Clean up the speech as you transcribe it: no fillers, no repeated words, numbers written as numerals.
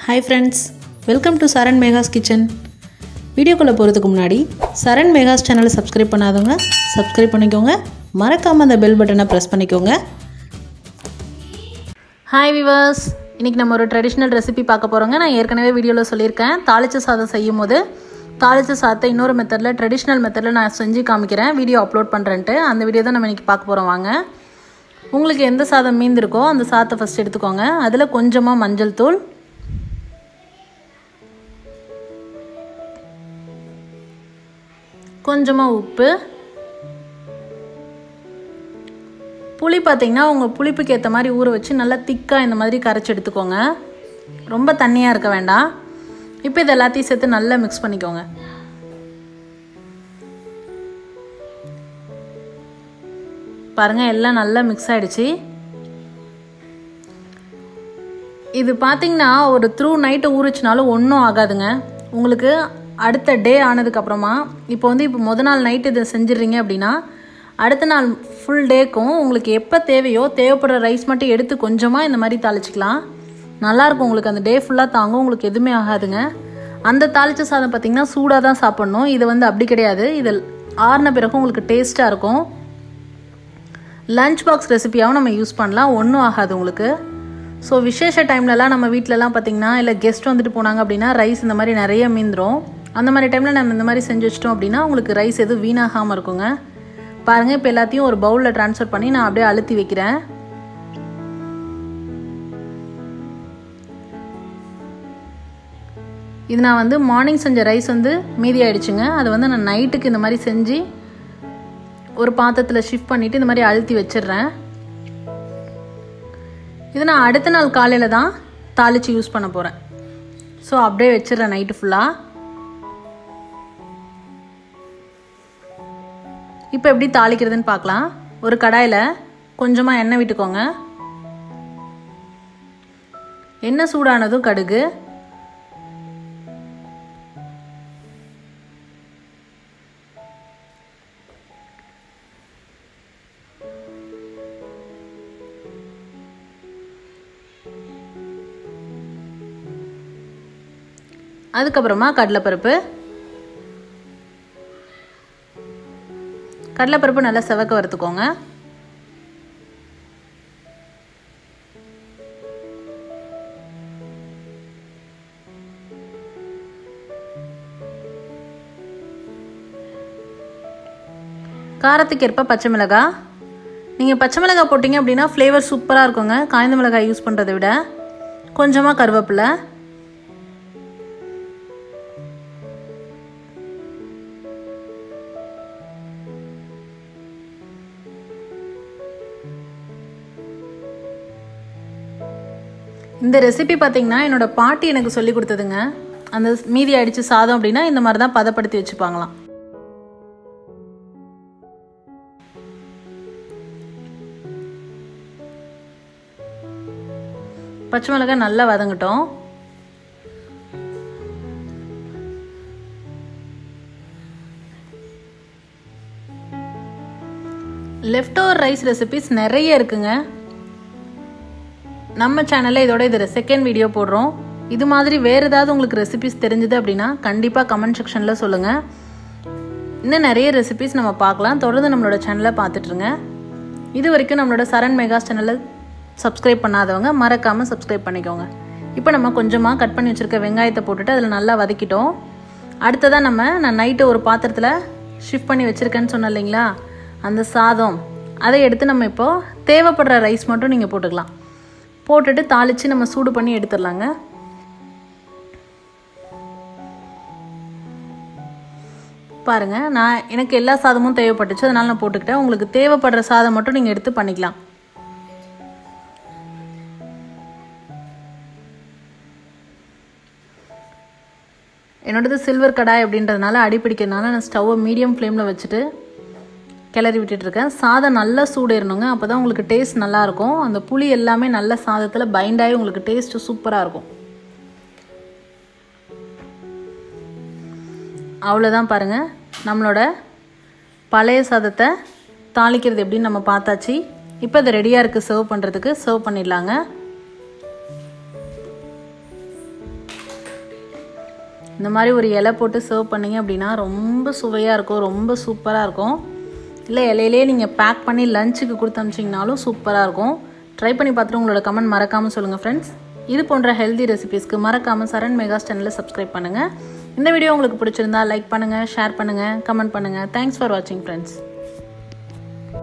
Hi friends, welcome to Saran Mega's Kitchen. வீடியோக்குள்ள போறதுக்கு முன்னாடி Saran Mega's channel subscribe பண்ணாதவங்க subscribe பண்ணிக்கோங்க. மறக்காம அந்த bell பட்டனை press பண்ணிக்கோங்க. Hi viewers, இன்னைக்கு நம்ம ஒரு ட்ரெடிஷனல் ரெசிபி பார்க்க போறோங்க. நான் ஏற்கனவே வீடியோல சொல்லிருக்கேன். தாளிச்ச சாதம் செய்யும்போது தாளிச்ச சாதத்தை இன்னொரு மெத்தட்ல ட்ரெடிஷனல் மெத்தட்ல நான் செஞ்சு காமிக்கிறேன். வீடியோ அப்லோட் பண்றேன்ட்டு அந்த வீடியோ தான் நம்ம இன்னைக்கு பார்க்க போறோம் வாங்க. உங்களுக்கு எந்த சாதம் மீந்திருக்கோ அந்த சாதத்தை ஃபர்ஸ்ட் எடுத்துக்கோங்க. அதுல கொஞ்சமா மஞ்சள் தூள், கொஞ்சமா உப்பு, புளி பார்த்தீங்கன்னா உங்கள் புளிப்புக்கு ஏற்ற மாதிரி ஊற வச்சு நல்லா திக்காக இந்த மாதிரி கரைச்சி எடுத்துக்கோங்க. ரொம்ப தண்ணியாக இருக்க வேண்டாம். இப்போ இது எல்லாத்தையும் சேர்த்து நல்லா மிக்ஸ் பண்ணிக்கோங்க. பாருங்கள் எல்லாம் நல்லா மிக்ஸ் ஆகிடுச்சு. இது பார்த்தீங்கன்னா ஒரு த்ரூ நைட்டு ஊறிச்சினாலும் ஒன்றும் ஆகாதுங்க. உங்களுக்கு அடுத்த டே ஆனதுக்கப்புறமா இப்போ முத நாள் நைட்டு இதை செஞ்சிடுறீங்க அப்படின்னா அடுத்த நாள் ஃபுல் டேக்கும் உங்களுக்கு எப்போ தேவையோ தேவைப்படுற ரைஸ் மட்டும் எடுத்து கொஞ்சமாக இந்த மாதிரி தாளிச்சிக்கலாம். நல்லாயிருக்கும், உங்களுக்கு அந்த டே ஃபுல்லாக தாங்கும், உங்களுக்கு எதுவுமே ஆகாதுங்க. அந்த தாளிச்ச சாதம் பார்த்திங்கன்னா சூடாக தான் சாப்பிட்ணும். இது அப்படி கிடையாது, இது ஆறின பிறகு உங்களுக்கு டேஸ்ட்டாக இருக்கும். லஞ்ச் பாக்ஸ் ரெசிபியாகவும் நம்ம யூஸ் பண்ணலாம், ஒன்றும் ஆகாது உங்களுக்கு. ஸோ விசேஷ டைம்லலாம் நம்ம வீட்டிலலாம் பார்த்திங்கன்னா இல்லை கெஸ்ட் வந்துட்டு போனாங்க அப்படின்னா ரைஸ் இந்த மாதிரி நிறைய மீந்துடும். அந்த மாதிரி டைமில் நம்ம இந்த மாதிரி செஞ்சு வச்சிட்டோம் அப்படின்னா உங்களுக்கு ரைஸ் எதுவும் வீணாகாமல் இருக்குங்க. பாருங்கள் இப்போ எல்லாத்தையும் ஒரு பவுலில் ட்ரான்ஸ்ஃபர் பண்ணி நான் அப்படியே அழுத்தி வைக்கிறேன். இது நான் மார்னிங் செஞ்ச ரைஸ் மீதி ஆயிடுச்சுங்க. அதை நான் நைட்டுக்கு இந்த மாதிரி செஞ்சு ஒரு பாத்திரத்தில் ஷிஃப்ட் பண்ணிவிட்டு இந்த மாதிரி அழுத்தி வச்சிடுறேன். இது நான் அடுத்த நாள் காலையில் தான் தாளித்து யூஸ் பண்ண போகிறேன். ஸோ அப்படியே வச்சிடுறேன் நைட்டு ஃபுல்லாக. இப்போ எப்படி தாளிக்கிறதுன்னு பார்க்கலாம். ஒரு கடாயில் கொஞ்சமாக எண்ணெய் விட்டுக்கோங்க. எண்ணெய் சூடானதும் கடுகு, அதுக்கப்புறமா கடலைப்பருப்பு. கடலைப்பருப்பு நல்லா செவக்க வறுத்துக்கோங்க. காரத்துக்கு ஏற்ப பச்சை மிளகாய். நீங்கள் பச்சை மிளகாய் போட்டிங்க அப்படின்னா ஃப்ளேவர் சூப்பராக இருக்குங்க காய்ந்த மிளகாய் யூஸ் பண்ணுறதை விட. கொஞ்சமாக கருவேப்பிலை, இந்த ரெசிபி பார்த்தீங்கன்னா என்னோட பாட்டி எனக்கு சொல்லி கொடுத்ததுங்க. அந்த மீதி ஆயிடுச்சு சாதம் அப்படின்னா இந்த மாதிரி தான் பதப்படுத்தி வச்சுப்பாங்களாம். பச்சை மிளகாய் நல்லா வதங்கட்டும். லெஃப்ட் ஓவர் ரைஸ் ரெசிபிஸ் நிறைய இருக்குங்க நம்ம சேனலில். இது செகண்ட் வீடியோ போடுறோம். இது மாதிரி வேறு ஏதாவது உங்களுக்கு ரெசிபிஸ் தெரிஞ்சுது அப்படின்னா கண்டிப்பாக கமெண்ட் செக்ஷனில் சொல்லுங்கள். இன்னும் நிறைய ரெசிபிஸ் நம்ம பார்க்கலாம். தொடர்ந்து நம்மளோட சேனலை பார்த்துட்ருங்க. இது வரைக்கும் நம்மளோட சரண் மெகாஸ் சேனலை சப்ஸ்கிரைப் பண்ணாதவங்க மறக்காமல் சப்ஸ்கிரைப் பண்ணிக்கோங்க. இப்போ நம்ம கொஞ்சமாக கட் பண்ணி வச்சுருக்க வெங்காயத்தை போட்டுட்டு அதில் நல்லா வதக்கிட்டோம். அடுத்ததாக நான் நைட்டு ஒரு பாத்திரத்தில் ஷிஃப்ட் பண்ணி வச்சுருக்கேன்னு சொன்னேன் இல்லைங்களா, அந்த சாதம் அதை எடுத்து நம்ம இப்போது தேவைப்படுற ரைஸ் மட்டும் நீங்கள் போட்டுக்கலாம். போட்டுட்டு தாளித்து நம்ம சூடு பண்ணி எடுத்துடலாங்க. பாருங்கள் எனக்கு எல்லா சாதமும் தேவைப்பட்டுச்சு, அதனால நான் போட்டுக்கிட்டேன். உங்களுக்கு தேவைப்படுற சாதம் மட்டும் நீங்கள் எடுத்து பண்ணிக்கலாம். என்னோடது சில்வர் கடாய் அப்படின்றதுனால அடி பிடிக்கிறதுனால நான் ஸ்டவ்வை மீடியம் ஃப்ளேமில் வச்சுட்டு கிளறி விட்டுட்ருக்கேன். சாதம் நல்லா சூடேறணுங்க, அப்போ தான் உங்களுக்கு டேஸ்ட் நல்லாயிருக்கும். அந்த புளி எல்லாமே நல்ல சாதத்தில் பைண்டாகி உங்களுக்கு டேஸ்ட்டு சூப்பராக இருக்கும். அவ்வளோதான் பாருங்கள், நம்மளோட பழைய சாதத்தை தாளிக்கிறது எப்படின்னு நம்ம பார்த்தாச்சு. இப்போ அது ரெடியாக இருக்குது சர்வ் பண்ணுறதுக்கு. சர்வ் பண்ணிடலாங்க. இந்த மாதிரி ஒரு இலை போட்டு சர்வ் பண்ணிங்க அப்படின்னா ரொம்ப சுவையாக இருக்கும், ரொம்ப சூப்பராக இருக்கும். இல்லை இலையிலே நீங்கள் பேக் பண்ணி லஞ்சுக்கு கொடுத்து அனுப்பிச்சிங்கனாலும் சூப்பராக இருக்கும். ட்ரை பண்ணி பார்த்துட்டு உங்களோட கமெண்ட் மறக்காமல் சொல்லுங்கள் ஃப்ரெண்ட்ஸ். இது போன்ற ஹெல்தி ரெசிபீஸ்க்கு மறக்காமல் சரண் மெகாஸ் சேனலை சப்ஸ்கிரைப் பண்ணுங்கள். இந்த வீடியோ உங்களுக்கு பிடிச்சிருந்தா லைக் பண்ணுங்கள், ஷேர் பண்ணுங்கள், கமெண்ட் பண்ணுங்கள். தேங்க்ஸ் ஃபார் வாட்சிங் ஃப்ரெண்ட்ஸ்.